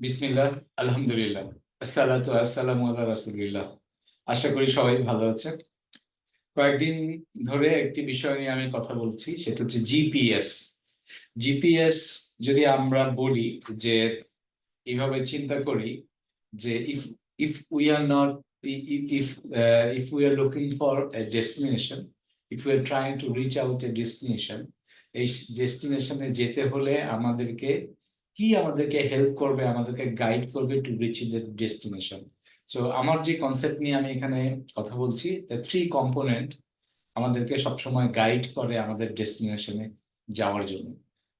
বিসমিল্লাহ, আলহামদুলিল্লাহ, আসসালাতু আসসালামু আলা রাসূলিল্লাহ। আশা করি সবাই ভালো আছেন। কয়েকদিন ধরে একটি বিষয় নিয়ে আমি কথা বলছি, সেটা হচ্ছে জিপিএস। জিপিএস যদি আমরা বলি যে এইভাবে চিন্তা করি যে if if we are not if if we are looking for a destination, if we are trying to reach out A destination, এই ডেস্টিনেশনে যেতে হলে আমাদেরকে হেল্প করবে, আমাদেরকে গাইড করবে to reach the destination. So আমার যে কনসেপ্ট নিয়ে আমি এখানে কথা বলছি, দ্য থ্রি কম্পোনেন্ট আমাদেরকে সবসময় গাইড করে আমাদের ডেস্টিনেশনে যাওয়ার জন্য।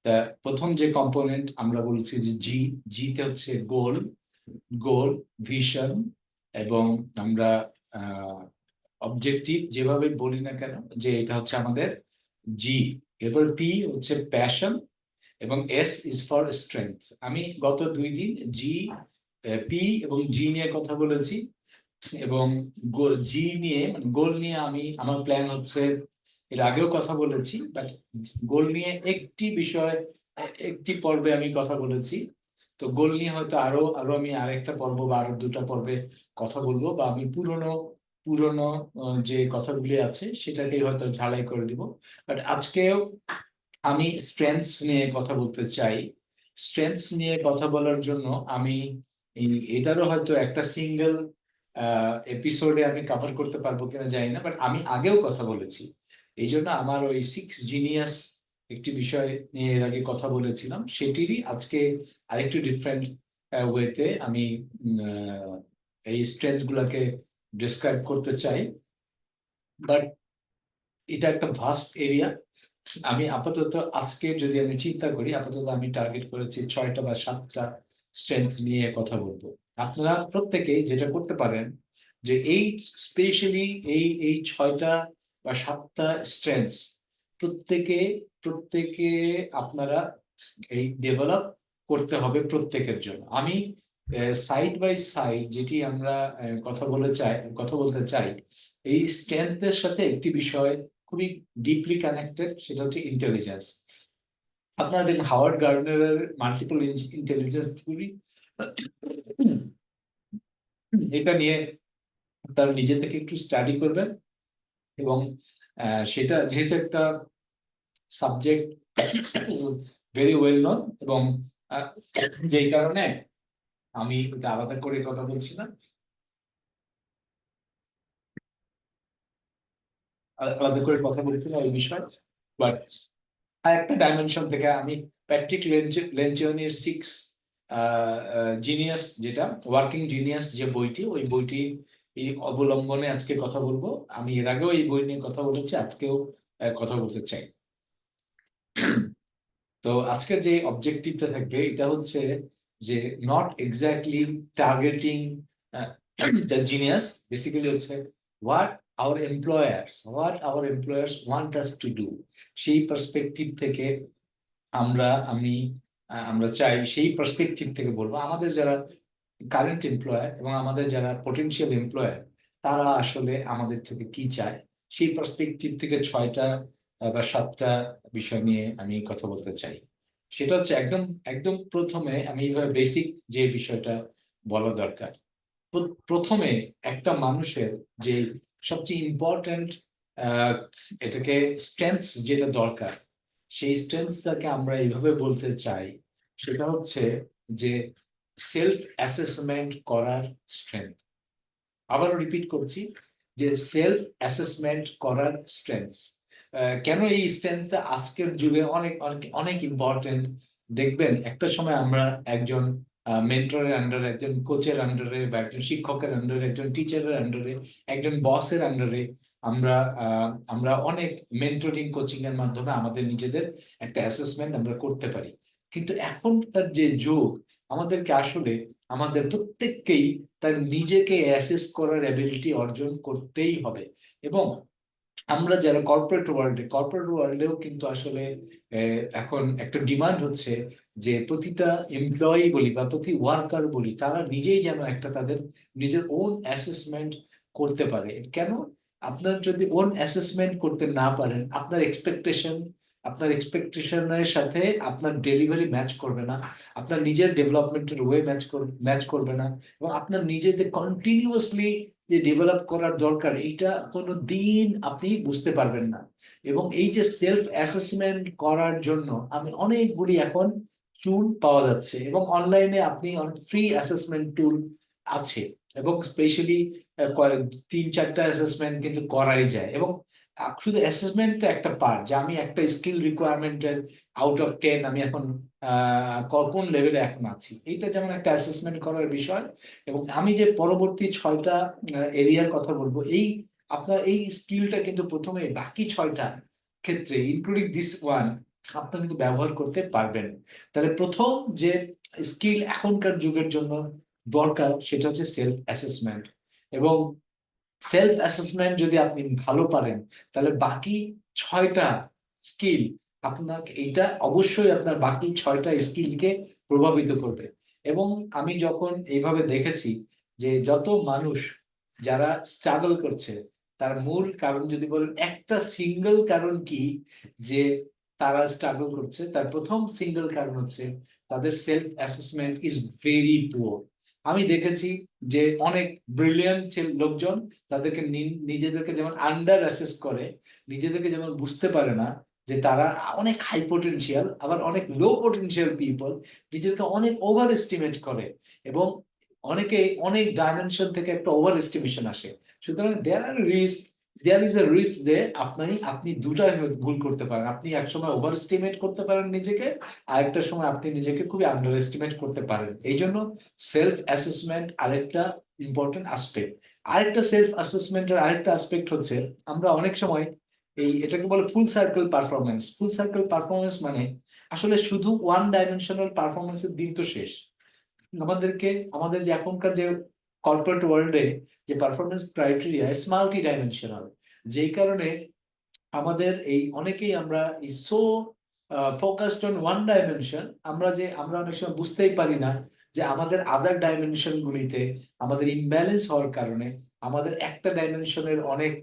তা প্রথম যে কম্পোনেন্ট আমরা বলছি যে জিতে হচ্ছে গোল, গোল, ভিশন, এবং আমরা অবজেক্টিভ যেভাবে বলি না কেন, যে এটা হচ্ছে আমাদের জি। এরপর পি হচ্ছে প্যাশন, এবং এস ইজ ফর স্ট্রেংথ। আমি গত 2 দিন জি, পি এবং জি নিয়ে কথা বলেছি, এবং জি নিয়ে মানে গোল নিয়ে আমার প্ল্যান হচ্ছে, এর আগেও কথা বলেছি, বাট গোল নিয়ে একটি বিষয়, একটি পর্বে আমি কথা বলেছি। তো গোল নিয়ে হয়তো আরো আরো আমি আরেকটা পর্ব বা আরো 2টা পর্বে কথা বলবো, বা আমি পুরনো পুরনো যে কথাগুলি আছে সেটাকেই হয়তো ঝালাই করে দিব। বাট আজকেও আমি স্ট্রেংথস নিয়ে কথা বলতে চাই। স্ট্রেংথস নিয়ে কথা বলার জন্য আমি এটারও হয়তো একটা সিঙ্গেল এপিসোডে আমি কভার করতে পারবো কিনা জানি না, বাট আমি আগেও কথা বলেছি। এই জন্য আমার ওই 6 জিনিয়াস একটি বিষয় নিয়ে এর আগে কথা বলেছিলাম, সেটিরই আজকে আরেকটু ডিফারেন্ট ওয়েতে আমি এই স্ট্রেংথ গুলাকে ডিসক্রাইব করতে চাই। বাট এটা একটা ভাস্ট এরিয়া। আমি আপাতত আজকে যদি আমি চিন্তা করি, আপাতত আমি টার্গেট করেছি 6টা বা 7টা স্ট্রেংথ নিয়ে কথা বলবো। আপনারা প্রত্যেকেই যেটা করতে পারেন, যে এই স্পেশালি এই 6টা বা 7টা স্ট্রেংথ প্রত্যেকে প্রত্যেকে আপনারা এই ডেভেলপ করতে হবে প্রত্যেকের জন্য। আমি সাইড বাই সাইড যেটি আমরা কথা বলতে চাই, এই স্ট্রেংথের সাথে একটি বিষয় খুবই ডিপলি কানেক্টেড, সেটা হচ্ছে ইন্টেলিজেন্স। আপনারা দেখেন হাওয়ার্ড গার্ডনারের মাল্টিপল ইন্টেলিজেন্স থিওরি, এটা নিয়ে তার নিজে থেকে একটু স্টাডি করবেন। এবং সেটা যেহেতু একটা সাবজেক্ট ভেরি ওয়েল নোন, এবং যেই কারণে আমি এটা আলাদা করে কথা বলছি না, আলাদা করে কথা বলছি না এই বিষয়। বাট আরেকটা ডাইমেনশন থেকে আমি প্যাট্রিক লেনচিওনির 6 জিনিয়াস, যেটা ওয়ার্কিং জিনিয়াস যে বইটি, ওই বইটি এই অবলম্বনে আজকে কথা বলবো। আমি এর আগেও এই বই নিয়ে কথা বলেছি, আজকেও কথা বলতে চাই। তো আজকের যে অবজেক্টিভটা থাকবে এটা হচ্ছে যে not exactly targeting the genius, basically হচ্ছে what our employers want us to do. সেই পার্সপেক্টিভ থেকে আমরা চাই, সেই পার্সপেক্টিভ থেকে বলবো আমাদের যারা কারেন্ট এমপ্লয়ার এবং আমাদের যারা পটেনশিয়াল এমপ্লয়ার, তারা আসলে আমাদের থেকে কি চায়, সেই পার্সপেক্টিভ থেকে 6টা বা 7টা বিষয় নিয়ে আমি কথা বলতে চাই। সেটা হচ্ছে একদম একদম প্রথমে আমি এইভাবে বেসিক যে বিষয়টা বলা দরকার। প্রথমে একটা মানুষের যে সবচেয়ে ইম্পর্ট্যান্ট এটাকে স্ট্রেংথ যেটা দরকার, সেই স্ট্রেংথটাকে আমরা এইভাবে বলতে চাই, সেটা হচ্ছে যে সেলফ অ্যাসেসমেন্ট করার স্ট্রেংথ। আবারও রিপিট করছি, যে সেলফ অ্যাসেসমেন্ট করার স্ট্রেংথ। কেন এই স্ট্রেংথটা আজকের যুগে অনেক অনেক অনেক ইম্পর্টেন্ট। দেখবেন একটা সময় আমরা একজন মেন্টরের আন্ডারে, একজন কোচের আন্ডারে, বা একজন শিক্ষকের আন্ডারে, একজন টিচারের আন্ডারে, একজন বসের আন্ডারে আমরা আমরা অনেক মেন্টরিং কোচিং এর মাধ্যমে আমাদের নিজেদের একটা অ্যাসেসমেন্ট আমরা করতে পারি। কিন্তু এখনকার যে যুগ, আমাদেরকে আসলে আমাদের প্রত্যেককেই তার নিজেকে অ্যাসেস করার অ্যাবিলিটি অর্জন করতেই হবে। এবং আমরা যারা কর্পোরেট ওয়ার্ল্ডেও কিন্তু আসলে এখন একটা ডিমান্ড হচ্ছে যে প্রতিটা এমপ্লয়ি বলি বা প্রতি ওয়ার্কার বলি, তারা নিজেই যেন একটা তাদের নিজের ওন অ্যাসেসমেন্ট করতে পারে। কেন? আপনার যদি ওন অ্যাসেসমেন্ট করতে না পারেন, আপনার এক্সপেকটেশন আপনার এক্সপেকটেশনের সাথে আপনার ডেলিভারি ম্যাচ করবে না, আপনার নিজের ডেভেলপমেন্টের ওয়ে ম্যাচ করবে না, এবং আপনার নিজেদের কন্টিনিউয়াসলি যে ডেভেলপ করার দরকার এইটা কোনো দিন আপনি বুঝতে পারবেন না। এবং এই যে সেলফ অ্যাসেসমেন্ট করার জন্য আমি অনেকগুলি এখন টুল পাওয়া যাচ্ছে, এবং অনলাইনে আপনি অনেক ফ্রি অ্যাসেসমেন্ট টুল আছে, এবং স্পেশালি 3-4টা অ্যাসেসমেন্ট কিন্তু করাই যায়। এবং শুধু অ্যাসেসমেন্ট তো একটা পার্ট, যে আমি একটা স্কিল রিকোয়ারমেন্টের আউট অফ 10 আমি এখন কোন লেভেলে এখন আছি, এইটা যেমন একটা অ্যাসেসমেন্ট করার বিষয়। এবং আমি যে পরবর্তী 6টা এরিয়ার কথা বলবো, এই আপনার এই স্কিলটা কিন্তু প্রথমে বাকি 6টা ক্ষেত্রে ইনক্লুডিং দিস ওয়ান আপনি কিন্তু ব্যবহার করতে পারবেন। তাহলে প্রথম যে স্কিল এখনকার যুগের জন্য দরকার সেটা হচ্ছে সেলফ অ্যাসেসমেন্ট। এবং সেলফ অ্যাসেসমেন্ট যদি আপনি ভালো পারেন, তাহলে বাকি 6টা স্কিল আপনাকে, এইটা অবশ্যই আপনার বাকি 6টা স্কিলকে প্রভাবিত করবে। এবং আমি যখন এইভাবে দেখেছি যে যত মানুষ যারা স্ট্রাগল করছে, তার মূল কারণ যদি বলেন একটা সিঙ্গেল কারণ কি যে তারা স্ট্রাগল করছে, তার প্রথম সিঙ্গেল কারণ হচ্ছে তাদের self assessment is very poor. আমি দেখেছি যে অনেক ব্রিলিয়ান্ট লোকজন তাদেরকে নিজেদেরকে যেমন আন্ডার অ্যাসেস করে, নিজেদেরকে যেমন বুঝতে পারে না যে তারা অনেক হাই পোটেনশিয়াল, আবার অনেক লো পোটেনশিয়াল পিপল নিজেদেরকে অনেক ওভার এস্টিমেট করে, এবং অনেকে অনেক ডাইমেনশন থেকে একটা ওভার এস্টিমেশন আসে। সুতরাং দেয়ার ইজ এ রিস্ক যে আপনি দুটা ভুল করতে পারেন। আপনি একসময় ওভার এস্টিমেট করতে পারেন নিজেকে, আরেকটা সময় আপনি নিজেকে খুবই আন্ডার এস্টিমেট করতে পারেন। এই জন্য সেলফ অ্যাসেসমেন্ট আরেকটা ইম্পর্টেন্ট আসপেক্ট। আরেকটা সেলফ অ্যাসেসমেন্টের আরেকটা আসপেক্ট হচ্ছে আমরা অনেক সময় এটাকে বলে ফুল সার্কেল পারফরমেন্স। ফুল সার্কেল পারফরমেন্স মানে আসলে শুধু ওয়ান ডাইমেনশনাল পারফরমেন্সের দিন তো শেষ। আমাদের যে এখনকার যে কর্পোরেট ওয়ার্ল্ডে যে performance criteria it's multi dimensional, যেই কারণে আমাদের এই অনেকেই আমরা so focused on one dimension, আমরা অনেক সময় বুঝতেই পারি না যে আমাদের আদার ডাইমেনশন গুলিতে আমাদের ইমব্যালেন্স হওয়ার কারণে আমাদের একটা ডাইমেনশনের অনেক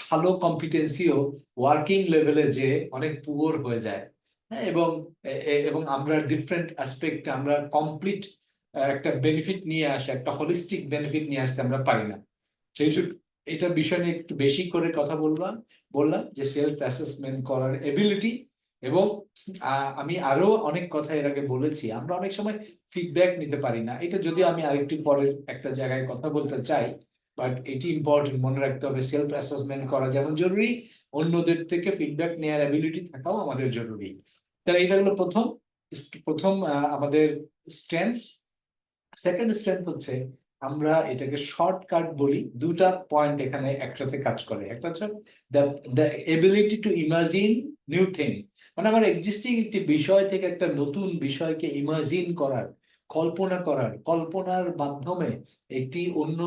ভালো কম্পিটেন্সিও ওয়ার্কিং লেভেলে যে অনেক পুয়ার হয়ে যায়। হ্যাঁ, এবং আমরা ডিফারেন্ট অ্যাসপেক্ট আমরা কমপ্লিট একটা বেনিফিট নিয়ে আসে, একটা হলিস্টিক বেনিফিট নিয়ে আসতে আমরা পারি না। সেই এটা বিষয় নিয়ে একটু বেশি করে কথা বললাম যে সেলফ অ্যাসেসমেন্ট করার এবিলিটি। এবং আমি আরো অনেক কথা এর আগে বলেছি, আমরা অনেক সময় ফিডব্যাক নিতে পারি না, এটা যদিও আমি আরেকটু পরের একটা জায়গায় কথা বলতে চাই, বাট এটি ইম্পর্টেন্ট মনে রাখতে হবে। সেলফ অ্যাসেসমেন্ট করা যেমন জরুরি, অন্যদের থেকে ফিডব্যাক নেওয়ার অ্যাবিলিটি থাকাও আমাদের জরুরি। তাহলে এটা হলো প্রথম প্রথম আমাদের স্ট্রেংথ। সেকেন্ড স্ট্রেংথ হচ্ছে আমরা এটাকে শর্টকাট বলি, দুটা পয়েন্ট এখানে একসাথে কাজ করে। একটা হচ্ছে the ability two imagine new thing, মানে আমার এক্সিস্টিং একটি বিষয় থেকে একটা নতুন বিষয়কে ইমাজিন করার, কল্পনার মাধ্যমে একটি অন্য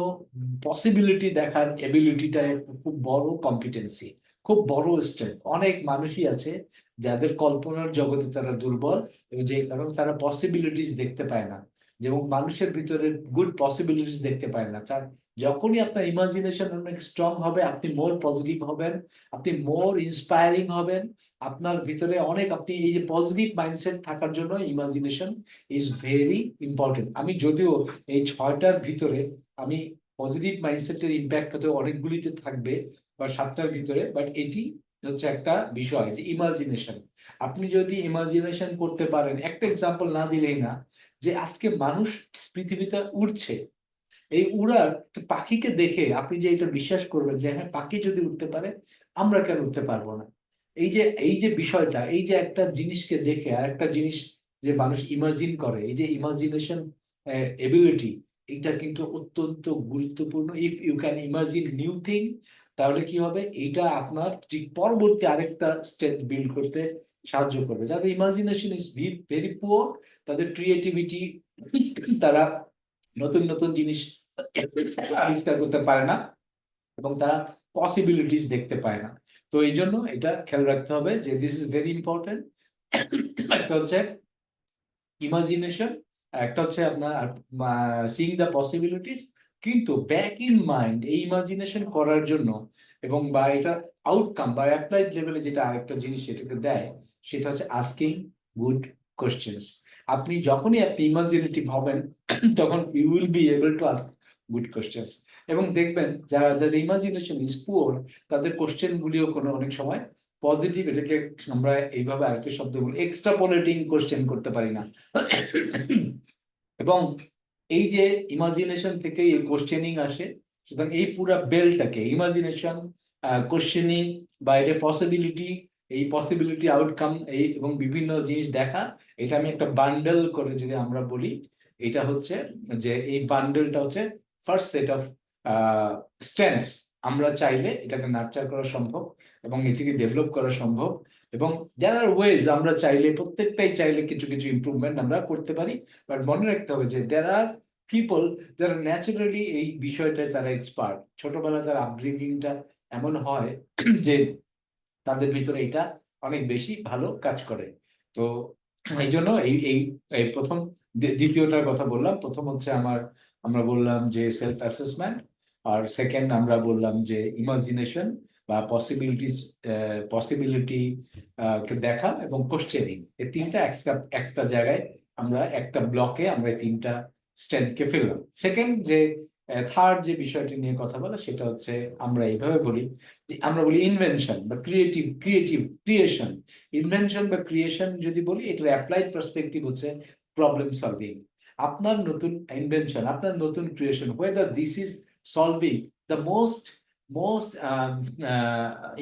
পসিবিলিটি দেখার এবিলিটিটা খুব বড় কম্পিটেন্সি, খুব বড় স্ট্রেংথ। অনেক মানুষই আছে যাদের কল্পনার জগতে তারা দুর্বল, এবং যে কারণে তারা পসিবিলিটিস দেখতে পায় না, যেমন মানুষের ভিতরে গুড পসিবিলিটিস দেখতে পায় না। যখনই আপনার ইমাজিনেশন অনেক স্ট্রং হবে, আপনি মোর পজিটিভ হবেন, আপনি মোর ইন্সপায়ারিং হবেন। আপনার ভিতরে অনেক, আপনি এই যে পজিটিভ মাইন্ডসেট থাকার জন্য ইমাজিনেশন ইজ ভেরি ইম্পর্টেন্ট। আমি যদিও এই 6টার ভিতরে আমি পজিটিভ মাইন্ডসেটের ইম্প্যাক্ট হতে অনেকগুলিতে থাকবে বা 7টার ভিতরে, বাট এটি হচ্ছে একটা বিষয় যে ইমাজিনেশন। আপনি যদি ইমাজিনেশন করতে পারেন, একটা এক্সাম্পল না দিলেই না, যে আজকে মানুষ পৃথিবীতে উড়ছে, এই উড়ার পাখিকে দেখে আপনি যে এটা বিশ্বাস করবেন যে হ্যাঁ, পাখি যদি উঠতে পারে আমরা কেন উঠতে পারবো না। এই যে বিষয়টা, এই যে একটা জিনিসকে দেখে আর একটা জিনিস যে মানুষ ইমাজিন করে, এই যে ইমাজিনেশন এবিলিটি, এটা কিন্তু অত্যন্ত গুরুত্বপূর্ণ। If you can imagine new thing, তাহলে কি হবে, এইটা আপনার ঠিক পরবর্তী আরেকটা স্ট্রেংথ বিল্ড করতে সাহায্য করবে। যাদের ইমাজিনেশন ইজ ভেরি পুয়ার, তাদের ক্রিয়েটিভিটি, তারা নতুন নতুন জিনিস আবিষ্কার করতে পারে না, এবং তারা পসিবিলিটিস দেখতে পায় না। তো এই জন্য এটা খেয়াল রাখতে হবে যে দিস ইজ ভেরি ইম্পর্টেন্ট। একটা হচ্ছে ইমাজিনেশন, একটা হচ্ছে আপনার সিইং দ্য পসিবিলিটিস। কিন্তু ব্যাক ইন মাইন্ড এই ইমাজিনেশন করার জন্য, এবং বা এটা আউটকাম বা অ্যাপ্লাইড লেভেলে যেটা আরেকটা জিনিস এটাকে দেয়, সেটা হচ্ছে আস্কিং গুড কোশ্চেন্স। আপনি যখনই আপনি ইমাজিনেটিভ হবেন তখন you will be able to ask good questions. এবং দেখবেন যাদের ইমাজিনেশন ইজ পুয়ার, তাদের কোশ্চেন গুলিও কোনো অনেক সময় পজিটিভ, এটাকে আমরা এইভাবে আরেকটা শব্দ বলি এক্সট্রাপোলেটিং কোশ্চেন করতে পারি না। এবং এই যে ইমাজিনেশন থেকে এই কোশ্চেনিং আসে, সুতরাং এই পুরা বেলটাকে ইমাজিনেশন, কোশ্চেনিং বা এটা পসিবিলিটি, এই পসিবিলিটি আউটকাম এই এবং বিভিন্ন জিনিস দেখা, এটা আমি একটা বান্ডেল করে যদি আমরা বলি, এটা হচ্ছে যে এই বান্ডেলটা হচ্ছে ফার্স্ট সেট অফ স্ট্রেংথস। আমরা চাইলে এটাকে নার্চার করা সম্ভব এবং এটিকে ডেভেলপ করা সম্ভব। এবং দেয়ার আর ওয়েজ, আমরা চাইলে প্রত্যেকটাই চাইলে কিছু কিছু ইমপ্রুভমেন্ট আমরা করতে পারি। বাট মনে রাখতে হবে যে দেয়ার আর পিপল যারা ন্যাচারালি এই বিষয়টায় তারা এক্সপার্ট, ছোটবেলায় তার আপব্রিঙ্গিংটা এমন হয় যে তাদের ভিতরে এটা অনেক বেশি ভালো কাজ করে। তো এই জন্য এই এই এই প্রথম দ্বিতীয়টার কথা বললাম। প্রথম হচ্ছে আমরা বললাম যে সেলফ অ্যাসেসমেন্ট, আর সেকেন্ড আমরা বললাম যে ইমাজিনেশন বা পসিবিলিটি কে দেখা এবং কোশ্চেনিং। এই তিনটা একটা একটা জায়গায় আমরা একটা ব্লকে আমরা এই তিনটা স্ট্রেংথকে ফেললাম। সেকেন্ড যে থার্ড যে বিষয়টি নিয়ে কথা বলা, সেটা হচ্ছে আমরা এইভাবে বলি যে আমরা বলি ইনভেনশন বা ক্রিয়েশন। ইনভেনশন বা ক্রিয়েশন যদি বলি, এটার অ্যাপ্লাইড পার্সপেক্টিভ হচ্ছে প্রবলেম সলভিং। আপনার নতুন ইনভেনশন, আপনার নতুন creation, weather this is solving the most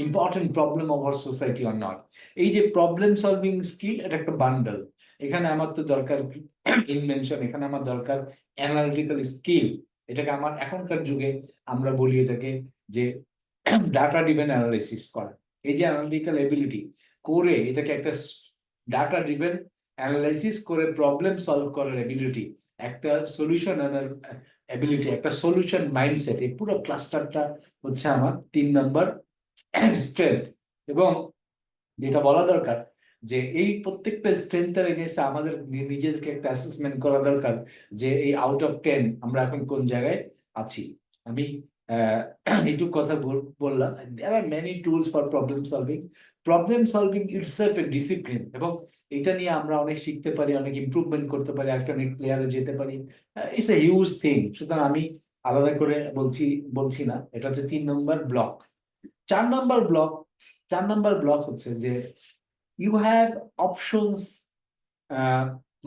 important problem of our society or not. এই যে প্রবলেম সলভিং স্কিল, এটা একটা বান্ডেল। এখানে আমার তো দরকার ইনভেনশন, এখানে আমার দরকার অ্যানালিটিক্যাল স্কিল। এটাকে আমার এখনকার যুগে আমরা বলি এটাকে যে ডাটা ড্রিভেন অ্যানালাইসিস করা। এই যে অ্যানালিটিক্যাল এবিলিটি করে এটাকে একটা ডাটা ড্রিভেন অ্যানালাইসিস করে প্রবলেম সলভ করার এবিলিটি, একটা সলিউশন আনার এবিলিটি, একটা সলিউশন মাইন্ডসেট, এই পুরো ক্লাস্টারটা হচ্ছে আমার 3 নম্বর স্ট্রেংথ। এবং যেটা বলা দরকার যে এই প্রত্যেকটা স্ট্রেংথের এগেইনস্টে আমাদের নিজেদেরকে একটা অ্যাসেসমেন্ট করা দরকার যে এই আউট অফ 10 আমরা এখন কোন জায়গায় আছি। আমি এইটুকু কথা বললাম। There are many tools for problem solving. Problem solving itself a discipline, এবং এটা নিয়ে আমরা অনেক শিখতে পারি, অনেক ইমপ্রুভমেন্ট করতে পারি, একটা নেক্সট লেয়ারে যেতে পারি। It's a huge thing. সুতরাং আমি আলাদা করে বলছি না। এটা হচ্ছে 3 নম্বর ব্লক। 4 নম্বর ব্লক, 4 নম্বর ব্লক হচ্ছে যে you have options,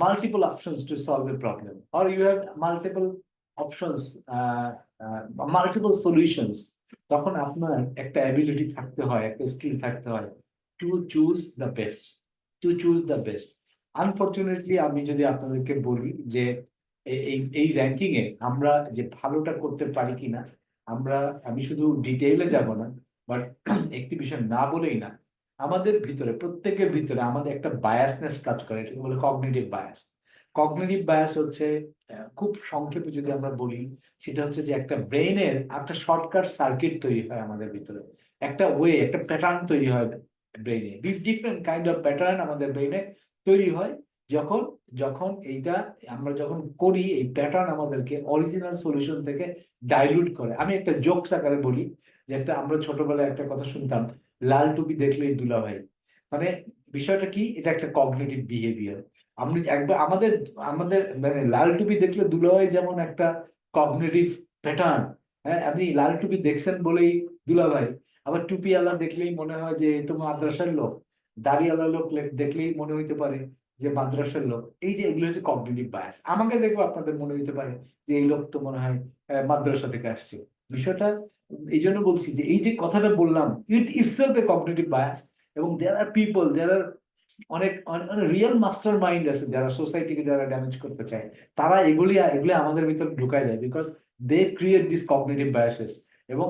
multiple options to solve a problem, or you have multiple options, multiple solutions। তখন আপনার একটা অ্যাবিলিটি থাকতে হয়, একটা স্কিল থাকতে হয় to choose the best, to choose the best. Unfortunately আমি যদি আপনাদেরকে বলি যে এই র্যাঙ্কিং এ আমরা যে ভালোটা করতে পারি কিনা, আমি শুধু ডিটেইলে যাব না, বাট একটি বিষয় না বলেই না, আমাদের ভিতরে প্রত্যেকের ভিতরে আমাদের একটা বায়াসনেস কাজ করে, এটাকে বলে কগনিটিভ বায়াস। কগনিটিভ বায়াস হচ্ছে খুব সংক্ষেপে যদি আমরা বলি, সেটা হচ্ছে যে একটা ব্রেইনের একটা শর্টকাট সার্কিট তৈরি হয় আমাদের ভিতরে, একটা একটা প্যাটার্ন তৈরি হয় ব্রেইনে। ডিফারেন্ট কাইন্ড অফ প্যাটার্ন আমাদের ব্রেইনে তৈরি হয় যখন যখন এইটা আমরা যখন করি, এই প্যাটার্ন আমাদেরকে অরিজিনাল সলিউশন থেকে ডাইলুট করে। আমি একটা জোকস আকারে বলি যে আমরা ছোটবেলায় একটা কথা শুনতাম, লাল টুপি দেখলেই দুলাভাই। মানে বিষয়টা কি, এটা একটা কগনিটিভ বিহেভিয়ার। আপনি একবার আমাদের আমাদের মানে লাল টুপি দেখলে দুলাভাই যেমন একটা কগনিটিভ প্যাটার্ন। হ্যাঁ, আপনি লাল টুপি দেখছেন বলেই দুলাভাই। আবার টুপিওয়ালা দেখলেই মনে হয় যে এ তো মাদ্রাসার লোক, দাড়িওয়ালা লোক দেখলেই মনে হইতে পারে যে মাদ্রাসার লোক। এই যে এগুলো হচ্ছে কগনিটিভ বায়াস। আমাকে দেখো আপনাদের মনে হইতে পারে যে এই লোক তো মনে হয় মাদ্রাসা থেকে আসছে। বিষয়টা এই জন্য বলছি যে এই যে কথাটা বললাম, ইট ইটসেলফ এ কগনিটিভ বায়াস। এবং দেয়ার আর পিপল, দেয়ার আর অনেক রিয়েল মাস্টার মাইন্ড আছে যারা সোসাইটিকে যারা ড্যামেজ করতে চায়, তারা এগুলি আমাদের ভিতর ঢুকায় দেয়, because they create this cognitive biases. এবং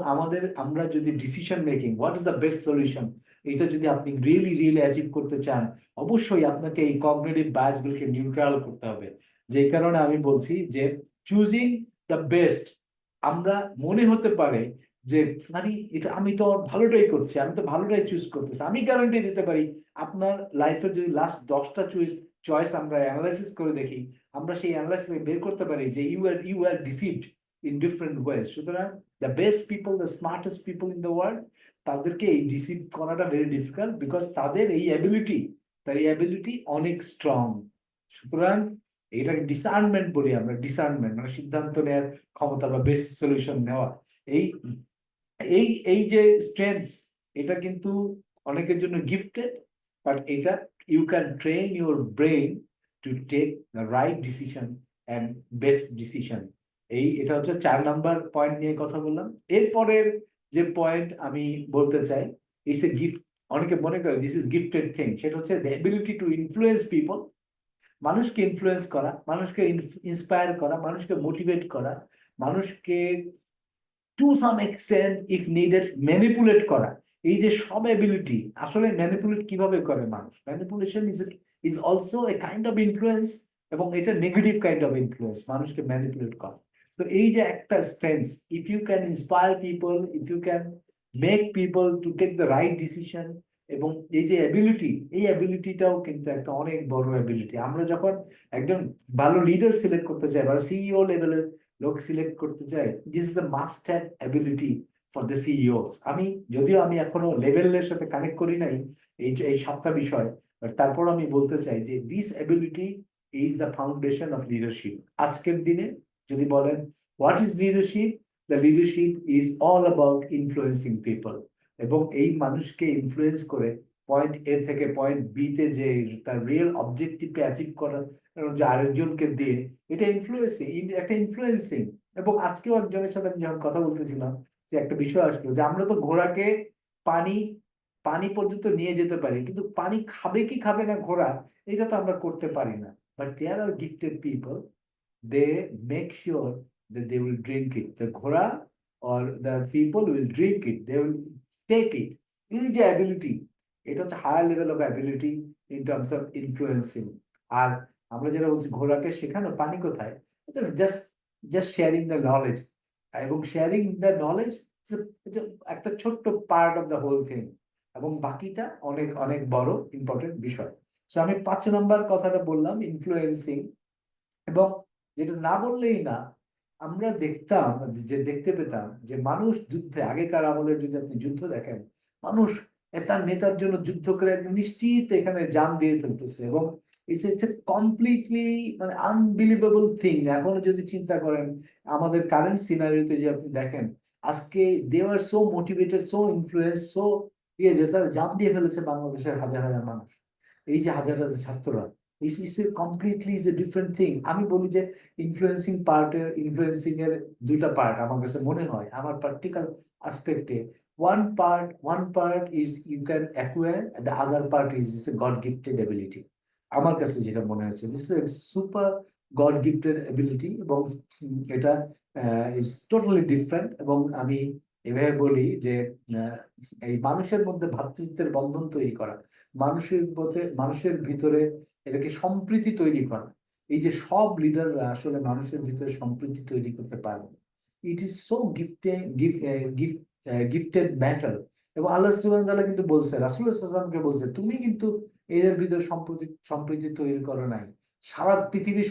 আমরা যদি decision making, what is the best solution, এটা যদি আপনি রিয়েলি অ্যাচিভ করতে চান, অবশ্যই আপনাকে এই কগনিটিভ বায়াস গুলোকে নিউট্রাল করতে হবে। যে কারণে আমি বলছি যে চুজিং দ্য বেস্ট, আমরা মনে হতে পারে যে মানে এটা আমি তো ভালোটাই করছি, আমি তো ভালোটাই চুজ করতেছি, আমি গ্যারান্টি দিতে পারি আপনার লাইফের যদি লাস্ট 10টা চয়েস আমরা অ্যানালাইসিস করে দেখি, আমরা সেই অ্যানালাইসিস বের করতে পারি যে you are deceived in different ways. সুতরাং the best people, the smartest people in the world, তাদেরকে এই ডিসিভ করাটা ভেরি ডিফিকাল্ট, বিকজ তাদের এই অ্যাবিলিটি, তার অ্যাবিলিটি অনেক স্ট্রং। সুতরাং এটাকে ডিসার্নমেন্ট বলি আমরা, ডিসার্নমেন্ট মানে সিদ্ধান্ত নেওয়ার ক্ষমতা বা বেস্ট সলিউশন নেওয়া। এই এই এই যে স্ট্রেংথস, এটা কিন্তু অনেকের জন্য গিফটেড, বাট এটা you can train your brain to take the right decision and best decision. এটা হচ্ছে 4 নাম্বার পয়েন্ট নিয়ে কথা বললাম। এরপরের যে পয়েন্ট আমি বলতে চাই, ইটস এ গিফট। অনেকে মনে করে দিস ইজ গিফটেড থিং, সেটা হচ্ছে the ability to influence people. মানুষকে ইনফ্লুয়েন্স করা, মানুষকে ইন্সপায়ার করা, মানুষকে মোটিভেট করা, মানুষকে to some extent if needed manipulate করা। এই যে সব এবিলিটি, আসলে ম্যানিপুলেট কিভাবে করে মানুষ? Manipulation is also a kind of influence, এবং এটা নেগেটিভ কাইন্ড অফ ইনফ্লুয়েন্স, মানুষকে ম্যানিপুলেট করা। তো এই যে একটা strength, if you can inspire people, if you can make people to take the right decision, এবং এই যে অ্যাবিলিটি, এই অ্যাবিলিটিটাও কিন্তু একটা অনেক বড় অ্যাবিলিটি। আমরা যখন একজন ভালো লিডার সিলেক্ট করতে চাই বা সিইও লেভেলের লোক সিলেক্ট করতে চাই, this is a must have ability for the CEO's. যদিও আমি এখনো লেভেলের সাথে কানেক্ট করি নাই এই 7টা বিষয়, বাট তারপর আমি বলতে চাই যে this ability is the foundation of leadership. আজকের দিনে যদি বলেন what is leadership, the leadership is all about influencing people, এবং এই মানুষকে ইনফ্লুয়েন্স করে পয়েন্ট এ থেকে পয়েন্ট বি তে যে তার রিয়েল অবজেক্টিভকে অ্যাচিভ করা, যে আরেকজনকে দিয়ে, এটা ইনফ্লুয়েন্সিং, একটা ইনফ্লুয়েন্সিং। এবং আজকেও একজনের সাথে আমি যখন কথা বলতেছিলাম, যে একটা বিষয় আসলো যে আমরা তো ঘোড়াকে পানি পানি পর্যন্ত নিয়ে যেতে পারি, কিন্তু পানি খাবে কি খাবে না ঘোড়া, এটা তো আমরা করতে পারি না। But there are gifted people, they make sure that they will drink it. The ঘোড়া or the people will drink it, they will take it. এই যে অ্যাবিলিটি, এটা হচ্ছে higher level of ability in terms of influencing. আর আমরা যেটা বলছি ঘোড়াকে শেখানো, পানি কোথায়, just just sharing the knowledge, এবং শেয়ারিং দ্য নলেজ একটা ছোট্ট part of the whole thing, এবং বাকিটা অনেক অনেক বড় ইম্পর্টেন্ট বিষয়। সো আমি 5 নম্বর কথাটা বললাম, ইনফ্লুয়েন্সিং। এবং যেটা না বললেই না, আমরা দেখতে পেতাম যে মানুষ যুদ্ধে, আগেকার আমলের যদি আপনি যুদ্ধ দেখেন, মানুষ তার নেতার জন্য যুদ্ধ করে একদম নিশ্চিত এখানে জান দিয়ে ফেলতেছে, এবং ইটস এ কমপ্লিটলি মানে আনবিলিভেবল থিং। এখনো যদি চিন্তা করেন আমাদের কারেন্ট সিনারিওতে, যে আপনি দেখেন আজকে they are so motivated, so influence, so যে তারা জান দিয়ে ফেলেছে বাংলাদেশের হাজার হাজার মানুষ, এই যে হাজার হাজার ছাত্ররা। It's a completely is a different thing. আমি বলি যে ইনফ্লুয়েন্সিং এর 2টা পার্ট আমার কাছে মনে হয়, আমার প্র্যাকটিক্যাল আসপেক্টে। One part is you can acquire, the other part is a god gifted ability. আমার কাছে যেটা মনে হচ্ছে, this is super god gifted ability, এবং এটা ইজ টোটালি ডিফারেন্ট। এবং আমি এভাবে বলি যে এই মানুষের মধ্যে ভ্রাতৃত্বের বন্ধন তৈরি করা, মানুষের ভিতরে এটাকে সম্প্রীতি তৈরি করা, এই যে সব লিডাররা আসলে মানুষের ভিতরে সম্প্রীতি তৈরি করতে পারবে, it is so gifted matter. এবং আল্লাহ সুবহানাহু ওয়া তাআলা কিন্তু বলছে, রাসূল সাল্লাল্লাহু আলাইহি ওয়াসাল্লামকে বলছে, তুমি কিন্তু এদের ভিতরে সম্প্রীতি তৈরি করো নাই। সারা পৃথিবীর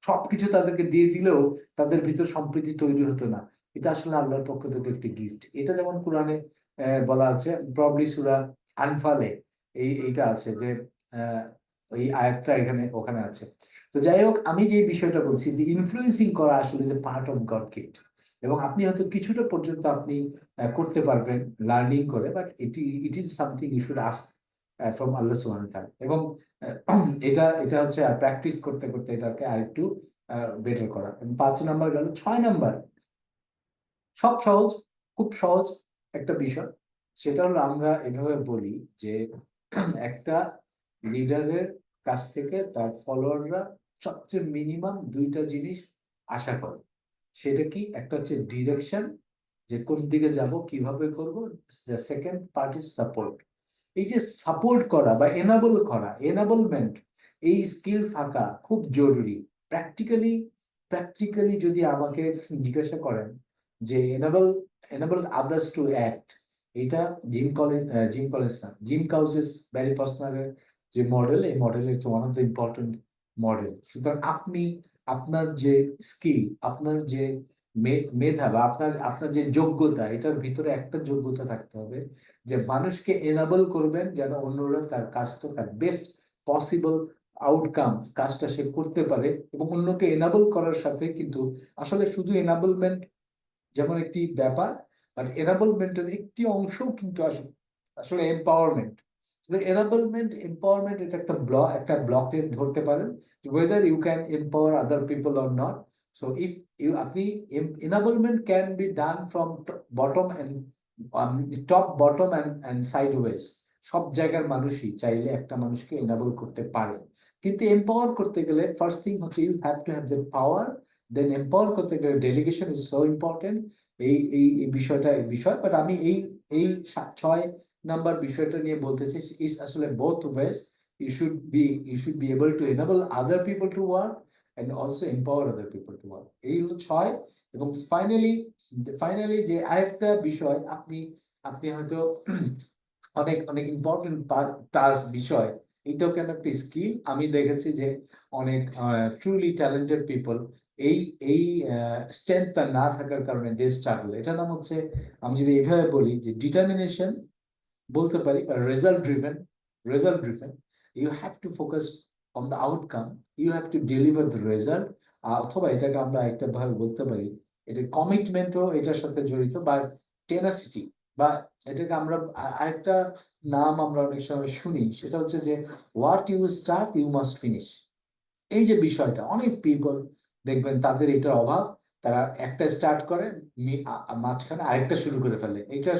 সবকিছু তাদেরকে দিয়ে দিলেও তাদের ভিতর সম্প্রীতি তৈরি হতো না। এটা আসলে আল্লাহর পক্ষ থেকে একটি গিফট। এটা যেমন কোরআনে বলা আছে, প্রবাবলি সূরা আনফালে এইটা আছে, যে এই আয়াতটা ওখানে আছে। তো যাই হোক, আমি যে বিষয়টা বলছি যে ইনফ্লুয়েন্সিং করা আসলে যে পার্ট অফ গড গিফট, এবং আপনি হয়তো কিছুটা পর্যন্ত আপনি করতে পারবেন লার্নিং করে, but it is something you should ask from Allah সুবহানাহু ওয়া তাআলা। এবং এটা হচ্ছে প্র্যাকটিস করতে করতে এটাকে আরেকটু বেটার করা। 5 নাম্বার গেল। 6 নাম্বার খুব সহজ একটা বিষয়, সেটা হলো আমরা এভাবে বলি যে একটা লিডারের কাছ থেকে তার ফলোয়াররা সবচেয়ে মিনিমাম 2টা জিনিস আশা করে। সেটা কি? একটা হচ্ছে ডিরেকশন, যে কোন দিকে যাব, কিভাবে করব। The second part is support. এই যে সাপোর্ট করা বা এনাবলমেন্ট, এই স্কিল থাকা খুব জরুরি। প্র্যাকটিক্যালি যদি আমাকে জিজ্ঞাসা করেন যে enable others to act, এটা জিম কাউজেস ব্যারি পার্সোনালের যে মডেল, এই মডেল হচ্ছে one of the important model. সুতরাং আপনি আপনার যে স্কিল, আপনার যে মেধা বা আপনার আপনার যে যোগ্যতা, এটার ভিতরে একটা যোগ্যতা থাকতে হবে যে মানুষকে এনাবল করবেন যেন অন্যরা তার কাজটা, তার বেস্ট পসিবল আউটকাম কাজটা সে করতে পারে। এবং অন্যকে এনাবল করার সাথে কিন্তু আসলে শুধু এনাবলমেন্ট যেমন একটি ব্যাপার, আর এনাবলমেন্টের একটি অংশও কিন্তু আসলে আসলে এম্পাওয়ারমেন্ট। এম্পাওয়ারমেন্ট এটা একটা ব্লকে ধরতে পারেন, whether you can empower other people or not. So if you আপনি enablement can be done from bottom and top, bottom and sideways। সব জায়গার মানুষই চাইলে একটা মানুষকে এনাবল করতে পারে, কিন্তু এম্পাওয়ার করতে গেলে ফার্স্ট থিং হচ্ছে you have to have the power. Then empower করতে গেলে ডেলিগেশন ইজ সো ইম্পর্টেন্ট। এই বিষয়টা বিষয়, বাট আমি এই 6 নাম্বার বিষয়টা নিয়ে বলতে চাই, ইস আসলে both ways. You should be able to enable other people to work and also empower other people to work। এই হলো 6। এবং ফাইনালি যে আরেকটা বিষয়, আপনি আপনি হয়তো অনেক অনেক ইম্পর্টেন্ট টাস্ক বিষয়, এটাও কেন একটা স্কিল। আমি দেখেছি যে অনেক ট্রুলি ট্যালেন্টেড পিপল এই এই স্ট্রেংথটা না থাকার কারণে দে স্ট্রাগল। এটার নাম হচ্ছে, আমি যদি এইভাবে বলি যে ডিটারমিনেশন বলতে পারি, বা result driven. You have to focus on the outcome, you have to deliver the result. অথবা এটাকে আমরা একটা ভাবে বলতে পারি, এটা কমিটমেন্টও এটার সাথে জড়িত, বা টেনাসিটি, বা এটাকে আমরা আরেকটা নাম আমরা অনেক সময় শুনি, সেটা হচ্ছে যে what you start you must finish. এই যে বিষয়টা, অনেক পিপল দেখবেন তাদের এটার অভাব। তারা একটা স্টার্ট করে, মাঝখানে আরেকটা শুরু করে ফেলে, এটা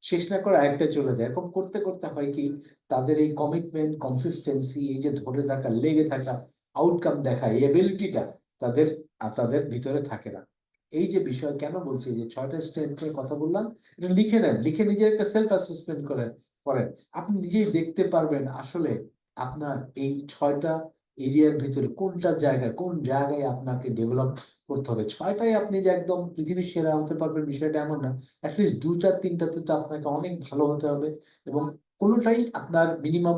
শেষ না করে আরেকটা চলে যায়। এরকম করতে করতে হয় কি, তাদের এই কমিটমেন্ট, কনসিস্টেন্সি, এই যে ধরে থাকা, লেগে থাকা, আউটকাম দেখা, এই এবিলিটিটা তাদের তাদের ভিতরে থাকে না। এই যে বিষয় কেন বলছি, যে 6টা স্ট্রেংথের কথা বললাম, এটা লিখে নেন, লিখে নিজের একটা সেলফ অ্যাসেসমেন্ট করেন। আপনি নিজেই দেখতে পারবেন আসলে আপনার এই 6টা এরিয়ার ভিতরে কোন জায়গায় আপনাকে ডেভেলপ করতে হবে। 6টাই আপনি যে একদম পৃথিবীর সেরা হতে পারবেন বিষয়টা এমন না। অ্যাটলিস্ট 2টা 3টাতে তো আপনাকে অনেক ভালো হতে হবে। এবং কোনোটাই আপনার মিনিমাম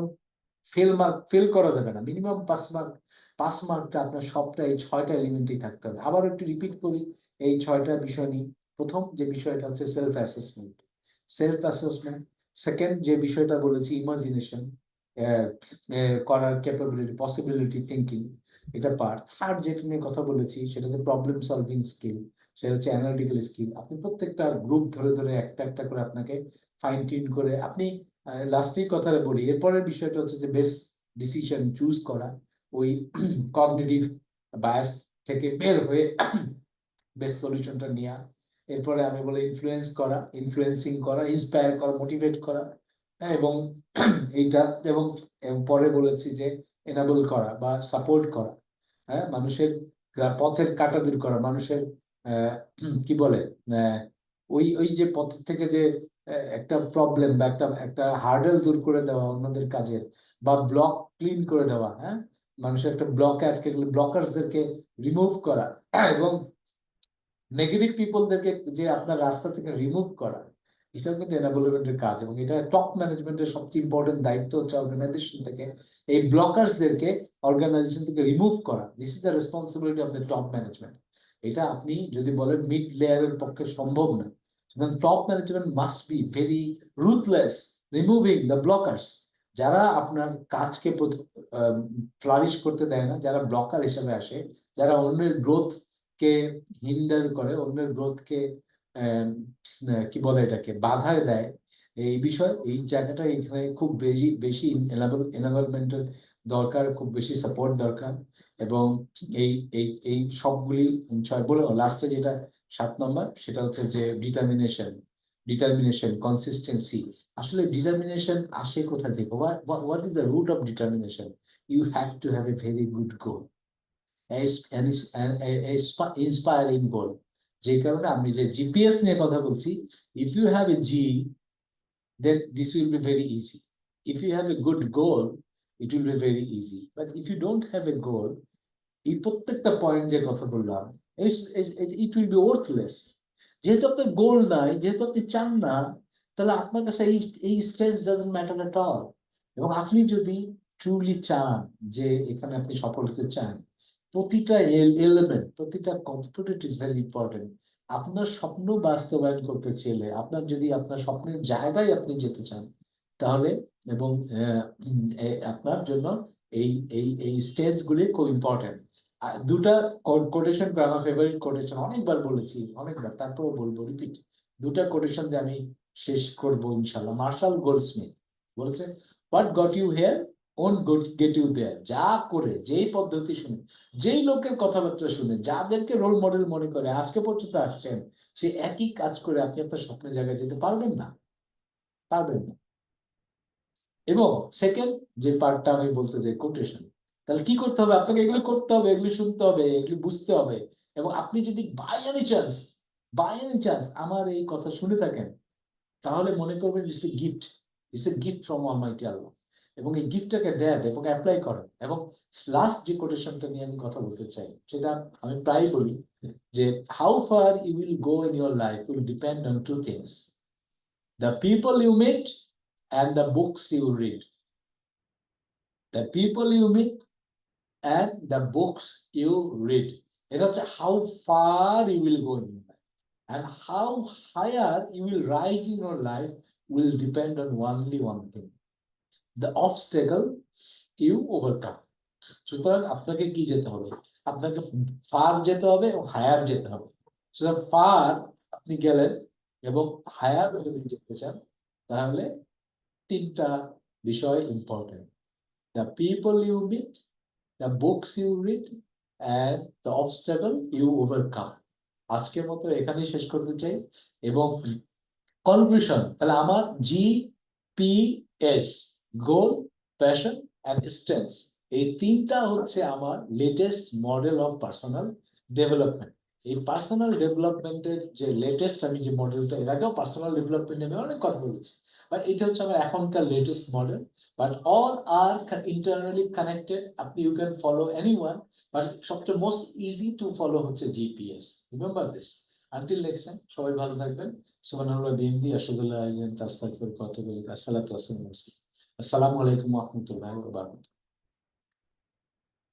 ফেল করা যাবে না। মিনিমাম 5 মার্কটা আপনার সবটা এই 6টা এলিমেন্টেই থাকতে হবে। আবার একটু রিপিট করি এই 6টা বিষয় নিয়ে। প্রথম যে বিষয়টা হচ্ছে সেলফ অ্যাসেসমেন্ট। সেকেন্ড যে বিষয়টা বলেছি, ইমাজিনেশন করার ক্যাপাবিলিটি, পসিবিলিটি, থিঙ্কিং, এটা পার্ট। থার্ড যেটা নিয়ে কথা বলেছি সেটা হচ্ছে প্রবলেম সলভিং স্কিল, সেটা হচ্ছে অ্যানালিটিক্যাল স্কিল। আপনি প্রত্যেকটা গ্রুপ ধরে ধরে একটা একটা করে আপনাকে ফাইন টিউন করে আপনি লাস্টের কথাটা বলি। এরপরের বিষয়টা হচ্ছে যে বেস্ট ডিসিশন চুজ করা, ওই কগনিটিভ বায়াস থেকে বের হয়ে বেস্ট সলিউশনটা নেওয়া। এরপরে আমি বলি ইনফ্লুয়েন্সিং করা, ইন্সপায়ার করা, মোটিভেট করা। হ্যাঁ, এবং এইটা, এবং পরে বলেছি যে এনাবল করা বা সাপোর্ট করা। হ্যাঁ, মানুষের পথের কাঁটা দূর করা, মানুষের কি বলে, ওই ওই যে পথ থেকে যে একটা প্রবলেম বা একটা একটা হার্ডেল দূর করে দেওয়া অন্যদের কাজের, বা ব্লক ক্লিন করে দেওয়া। হ্যাঁ, মানুষের একটা ব্লকে আটকে গেলে ব্লকার্সদেরকে রিমুভ করা, এবং নেগেটিভ পিপলদেরকে যে আপনার রাস্তা থেকে রিমুভ করা, এটাও কিন্তু এনাবলমেন্টের কাজ। এবং এটা টপ ম্যানেজমেন্টের সবচেয়ে ইম্পর্টেন্ট দায়িত্ব হচ্ছে অর্গানাইজেশন থেকে এই ব্লকার্সদেরকে অর্গানাইজেশন থেকে রিমুভ করা। This is the responsibility of the top management. এটা আপনি যদি বলেন মিড লেয়ারের পক্ষে সম্ভব না। সুতরাং top management must be very ruthless removing the blockers, যারা আপনার কাজকে ফ্লারিশ করতে দেয় না, যারা ব্লকার হিসেবে আসে, যারা অন্যের গ্রোথ কে হিন্ডার করে, অন্যের গ্রোথকে কি বলে এটাকে বাধায় দেয়। এই বিষয়, এই জায়গাটা এখানে খুব বেশি বেশি এনাবলমেন্টের দরকার, খুব বেশি সাপোর্ট দরকার। এবং এই এই এই সবগুলি 6 বলে লাস্টে যেটা 7 নম্বর, সেটা হচ্ছে যে ডিটারমিনেশন, কনসিস্টেন্সি। আসলে ডিটারমিনেশন আসে কোথা থেকে? What is the root of determination? You have to have a very good goal, inspiring goal. যে কারণে আমি যে জিপিএস নিয়ে কথা বলছি, if you have a G, then this will be very easy. If you have a good goal, it will be very easy. But if you don't have a goal, এই প্রত্যেকটা point যে কথা বললাম, it will be worthless. যেহেতু আপনার গোল নাই, যেহেতু আপনি চান না, তাহলে আপনার কাছে এই stress doesn't matter at all. এবং আপনি যদি ট্রুলি চান যে এখানে আপনি সফল হতে চান, প্রতিটা এলিমেন্ট, প্রতিটা কম্পোনেন্ট ইজ ভেরি ইম্পর্টেন্ট। আপনার স্বপ্ন বাস্তবায়ন করতে চাইলে, আপনার যদি আপনার স্বপ্নের জায়গায় আপনি যেতে চান, তাহলে এবং আপনার জন্য এই এই স্টেজগুলি খুব ইম্পর্টেন্ট। দুটা কোটেশন, আমার ফেভারিট কোটেশন, অনেকবার বলেছি, অনেকবার, তারপরে বলবো, রিপিট। দুটা কোটেশন দিয়ে আমি শেষ করবো ইনশাল্লাহ। মার্শাল গোল্ডস্মিথ বলছে, what got you here won't get you there. যা করে, যেই পদ্ধতি শুনে, যেই লোকের কথাবার্তা শুনে, যাদেরকে রোল মডেল মনে করে আজকে পর্যন্ত আসছেন, সে একই কাজ করে আপনি আপনার স্বপ্নের জায়গায় যেতে পারবেন না, পারবেন না। এবং সেকেন্ড যে পার্টটা আমি বলতে চাই, কোটেশন, তাহলে কি করতে হবে? আপনাকে এগুলো করতে হবে, এগুলি শুনতে হবে, এগুলি বুঝতে হবে। এবং আপনি যদি বাই এনি চান্স আমার এই কথা শুনে থাকেন, তাহলে মনে করবেন it's a gift, it's a gift from almighty Allah. এবং এই গিফটটাকে নেন এবং অ্যাপ্লাই করেন। এবং লাস্ট যে কোটেশনটা নিয়ে আমি কথা বলতে চাই, সেটা আমি প্রায় বলি, যে how far you will go in your life will depend on two things, the people you meet and the books you read. The people you meet and the books you read. এটা হচ্ছে how far you will go in your life, and how higher you will rise in your life will depend on only one thing, the obstacle you overcome. সুতরাং আপনাকে কি যেতে হবে? আপনাকে fur যেতে হবে এবং হায়ার যেতে হবে। সুতরাং ফার আপনি গেলেন এবং হায়ার যদি যেতে চান, তাহলে তিনটা বিষয় important: the people you meet, the books you read, and the obstacle you overcome. আজকের মতো এখানেই শেষ করতে চাই। এবং কনক্লুশন, তাহলে আমার GPS, goal, passion and strength, এই তিনটা হচ্ছে আমার latest model of personal development. এই পার্সোনাল ডেভেলপমেন্টের যে লেটেস্ট, আমি যে মডেলটা, এর আগেও পার্সোনাল ডেভেলপমেন্ট নিয়ে অনেক কথা বলেছি, বাট এটা হচ্ছে আমার এখনকার latest model. But all are internally connected. আপনি you can follow any one, but সবচেয়ে মোস্ট ইজি টু ফলো হচ্ছে GPS। Remember this. Until next time, সবাই ভালো থাকবেন। সুবহানাল্লাহ বিহামদি, আশহাদু আল্লা ইলাহা ইল্লাল্লাহ, আস্তাগফিরুকা ওয়া আতুবু ইলাইক। আসসালাতু ওয়াসসালামু আলাইকুম ওয়া রাহমাতুল্লাহি ওয়া বারাকাতুহু।